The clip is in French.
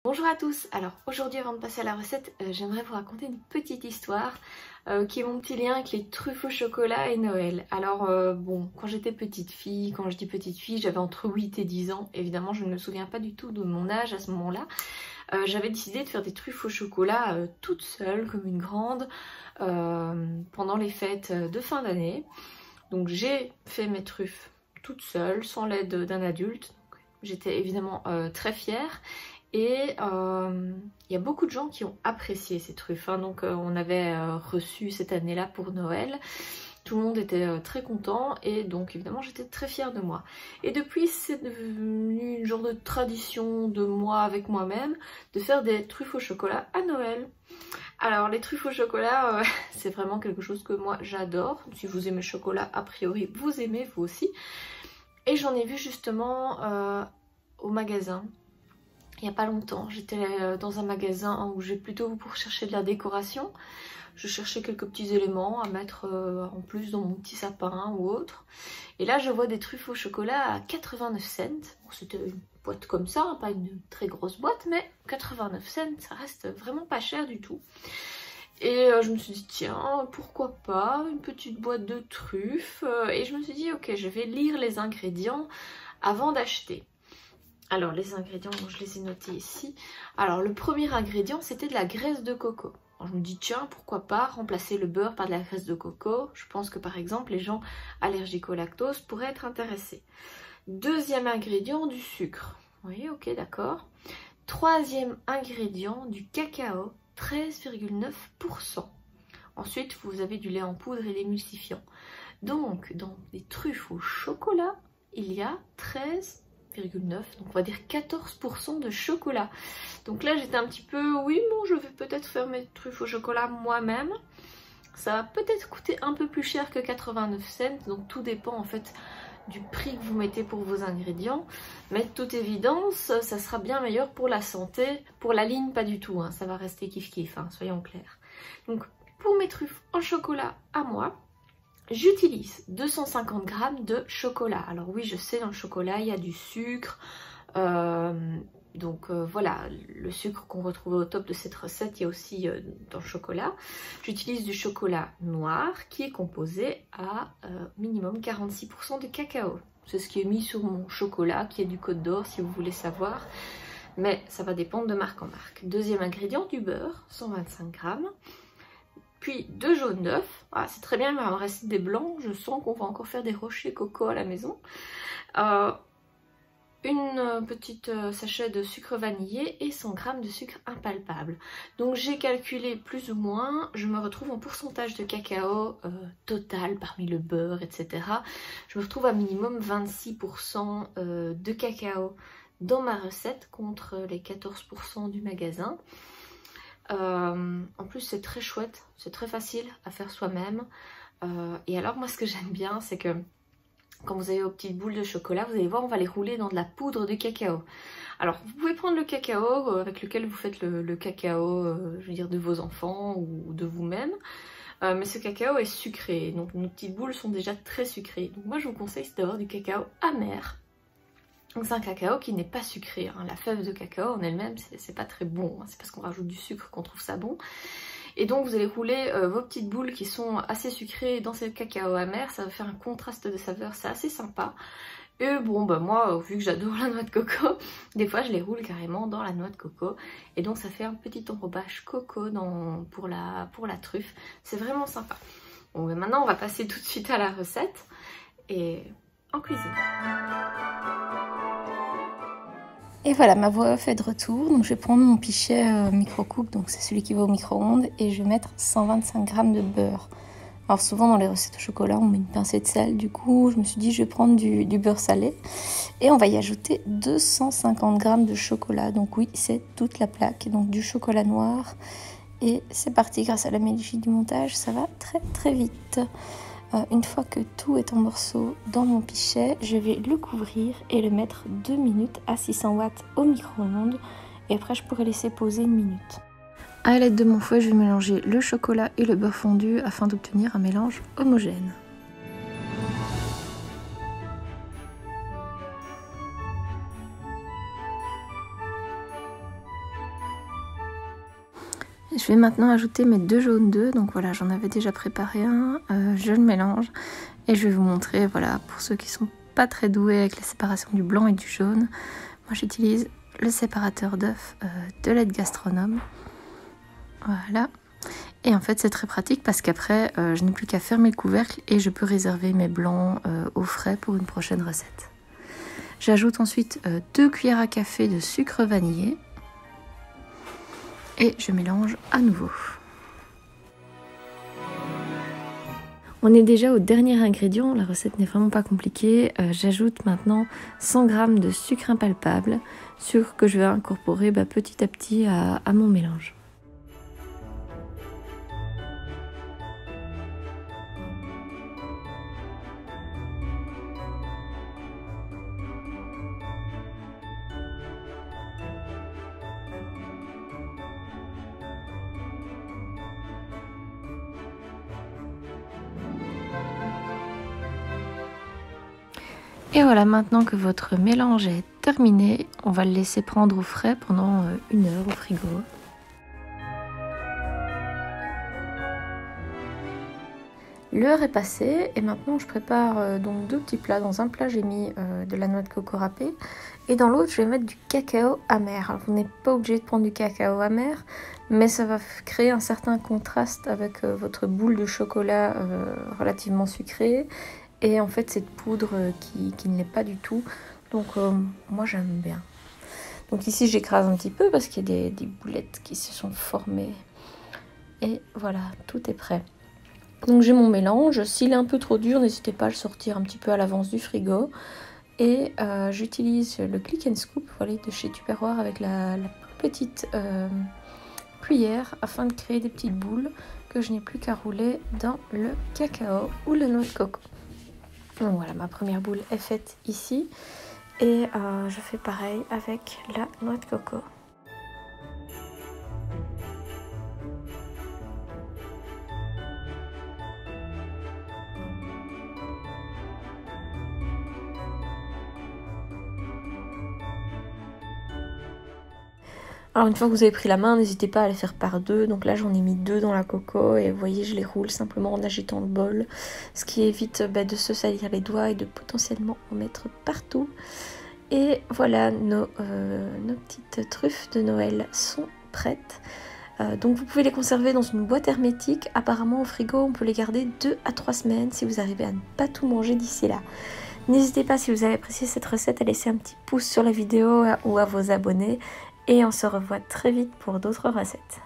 Bonjour à tous, alors aujourd'hui avant de passer à la recette, j'aimerais vous raconter une petite histoire qui est mon petit lien avec les truffes au chocolat et Noël. Alors bon, quand j'étais petite fille, quand je dis petite fille, j'avais entre 8 et 10 ans, évidemment je ne me souviens pas du tout de mon âge à ce moment-là. J'avais décidé de faire des truffes au chocolat toute seule, comme une grande, pendant les fêtes de fin d'année. Donc j'ai fait mes truffes toute seule, sans l'aide d'un adulte. J'étais évidemment très fière. Et il y a beaucoup de gens qui ont apprécié ces truffes, hein. Donc on avait reçu cette année-là pour Noël. Tout le monde était très content et donc évidemment j'étais très fière de moi. Et depuis c'est devenu une genre de tradition de moi avec moi-même de faire des truffes au chocolat à Noël. Alors les truffes au chocolat c'est vraiment quelque chose que moi j'adore. Si vous aimez le chocolat, a priori vous aimez vous aussi. Et j'en ai vu justement au magasin. Il n'y a pas longtemps, j'étais dans un magasin où j'ai plutôt pour chercher de la décoration. Je cherchais quelques petits éléments à mettre en plus dans mon petit sapin ou autre. Et là je vois des truffes au chocolat à 89 cents. Bon, c'était une boîte comme ça, hein, pas une très grosse boîte, mais 89 cents, ça reste vraiment pas cher du tout. Et je me suis dit tiens, pourquoi pas une petite boîte de truffes. Et je me suis dit ok, je vais lire les ingrédients avant d'acheter. Alors les ingrédients, je les ai notés ici. Alors le premier ingrédient c'était de la graisse de coco. Alors, je me dis tiens pourquoi pas remplacer le beurre par de la graisse de coco. Je pense que par exemple les gens allergiques au lactose pourraient être intéressés. Deuxième ingrédient, du sucre. Oui, ok, d'accord. Troisième ingrédient, du cacao, 13,9%. Ensuite vous avez du lait en poudre et l'émulsifiant. Donc dans les truffes au chocolat il y a 13,9, donc on va dire 14% de chocolat. Donc là j'étais un petit peu, oui bon je vais peut-être faire mes truffes au chocolat moi-même. Ça va peut-être coûter un peu plus cher que 89 cents, donc tout dépend en fait du prix que vous mettez pour vos ingrédients. Mais de toute évidence ça sera bien meilleur pour la santé. Pour la ligne pas du tout, hein, ça va rester kiff kiff, hein, soyons clairs. Donc pour mes truffes en chocolat à moi, j'utilise 250 g de chocolat. Alors oui, je sais, dans le chocolat, il y a du sucre. Voilà, le sucre qu'on retrouve au top de cette recette, il y a aussi dans le chocolat. J'utilise du chocolat noir qui est composé à minimum 46% de cacao. C'est ce qui est mis sur mon chocolat, qui est du Côte d'Or, si vous voulez savoir. Mais ça va dépendre de marque en marque. Deuxième ingrédient, du beurre, 125 g. Puis 2 jaunes d'œufs, ah, c'est très bien, il va me rester des blancs, je sens qu'on va encore faire des rochers coco à la maison. Une petite sachet de sucre vanillé et 100 g de sucre impalpable. Donc j'ai calculé plus ou moins, je me retrouve en pourcentage de cacao total parmi le beurre, etc. Je me retrouve à minimum 26% de cacao dans ma recette contre les 14% du magasin. En plus c'est très chouette, c'est très facile à faire soi-même. Et alors moi ce que j'aime bien c'est que quand vous avez vos petites boules de chocolat, vous allez voir, on va les rouler dans de la poudre de cacao. Alors vous pouvez prendre le cacao avec lequel vous faites le cacao, je veux dire de vos enfants ou de vous-même. Mais ce cacao est sucré, donc nos petites boules sont déjà très sucrées. Donc moi je vous conseille d'avoir du cacao amer. Donc c'est un cacao qui n'est pas sucré, hein. La fève de cacao en elle-même c'est pas très bon, hein. C'est parce qu'on rajoute du sucre qu'on trouve ça bon. Et donc vous allez rouler vos petites boules qui sont assez sucrées dans ce cacao amer, ça va faire un contraste de saveur, c'est assez sympa. Et bon bah moi vu que j'adore la noix de coco, des fois je les roule carrément dans la noix de coco. Et donc ça fait un petit enrobage coco pour la truffe, c'est vraiment sympa. Bon bah maintenant on va passer tout de suite à la recette et en cuisine. Et voilà, ma voix off est de retour. Donc je vais prendre mon pichet micro-coupe, donc c'est celui qui va au micro-ondes, et je vais mettre 125 g de beurre. Alors souvent dans les recettes au chocolat, on met une pincée de sel. Du coup, je me suis dit je vais prendre du beurre salé. Et on va y ajouter 250 g de chocolat. Donc oui, c'est toute la plaque, donc du chocolat noir. Et c'est parti, grâce à la magie du montage, ça va très très vite. Une fois que tout est en morceaux dans mon pichet, je vais le couvrir et le mettre 2 minutes à 600 watts au micro-ondes. Et après, je pourrai laisser poser 1 minute. À l'aide de mon fouet, je vais mélanger le chocolat et le beurre fondu afin d'obtenir un mélange homogène. Je vais maintenant ajouter mes 2 jaunes d'œufs. Donc voilà, j'en avais déjà préparé un. Je le mélange et je vais vous montrer, voilà, pour ceux qui sont pas très doués avec la séparation du blanc et du jaune. Moi j'utilise le séparateur d'œufs de l'aide gastronome. Voilà. Et en fait c'est très pratique parce qu'après je n'ai plus qu'à fermer le couvercle et je peux réserver mes blancs au frais pour une prochaine recette. J'ajoute ensuite 2 cuillères à café de sucre vanillé et je mélange à nouveau. On est déjà au dernier ingrédient, la recette n'est vraiment pas compliquée. J'ajoute maintenant 100 g de sucre impalpable, sucre que je vais incorporer petit à petit à mon mélange. Et voilà, maintenant que votre mélange est terminé, on va le laisser prendre au frais pendant 1 heure au frigo. L'heure est passée et maintenant je prépare donc 2 petits plats. Dans un plat j'ai mis de la noix de coco râpée et dans l'autre je vais mettre du cacao amer. Alors, vous n'êtes pas obligé de prendre du cacao amer, mais ça va créer un certain contraste avec votre boule de chocolat relativement sucrée. Et en fait cette poudre qui ne l'est pas du tout, donc moi j'aime bien. Donc ici j'écrase un petit peu parce qu'il y a des boulettes qui se sont formées. Et voilà, tout est prêt. Donc j'ai mon mélange, s'il est un peu trop dur, n'hésitez pas à le sortir un petit peu à l'avance du frigo. Et j'utilise le Click and Scoop, voilà, de chez Tupperware avec la plus petite cuillère afin de créer des petites boules que je n'ai plus qu'à rouler dans le cacao ou la noix de coco. Donc voilà, ma première boule est faite ici et je fais pareil avec la noix de coco. Alors une fois que vous avez pris la main, n'hésitez pas à les faire par 2. Donc là j'en ai mis 2 dans la coco et vous voyez je les roule simplement en agitant le bol. Ce qui évite de se salir les doigts et de potentiellement en mettre partout. Et voilà, nos petites truffes de Noël sont prêtes. Donc vous pouvez les conserver dans une boîte hermétique. Apparemment au frigo on peut les garder 2 à 3 semaines si vous arrivez à ne pas tout manger d'ici là. N'hésitez pas si vous avez apprécié cette recette à laisser un petit pouce sur la vidéo ou à vos abonnés. Et on se revoit très vite pour d'autres recettes.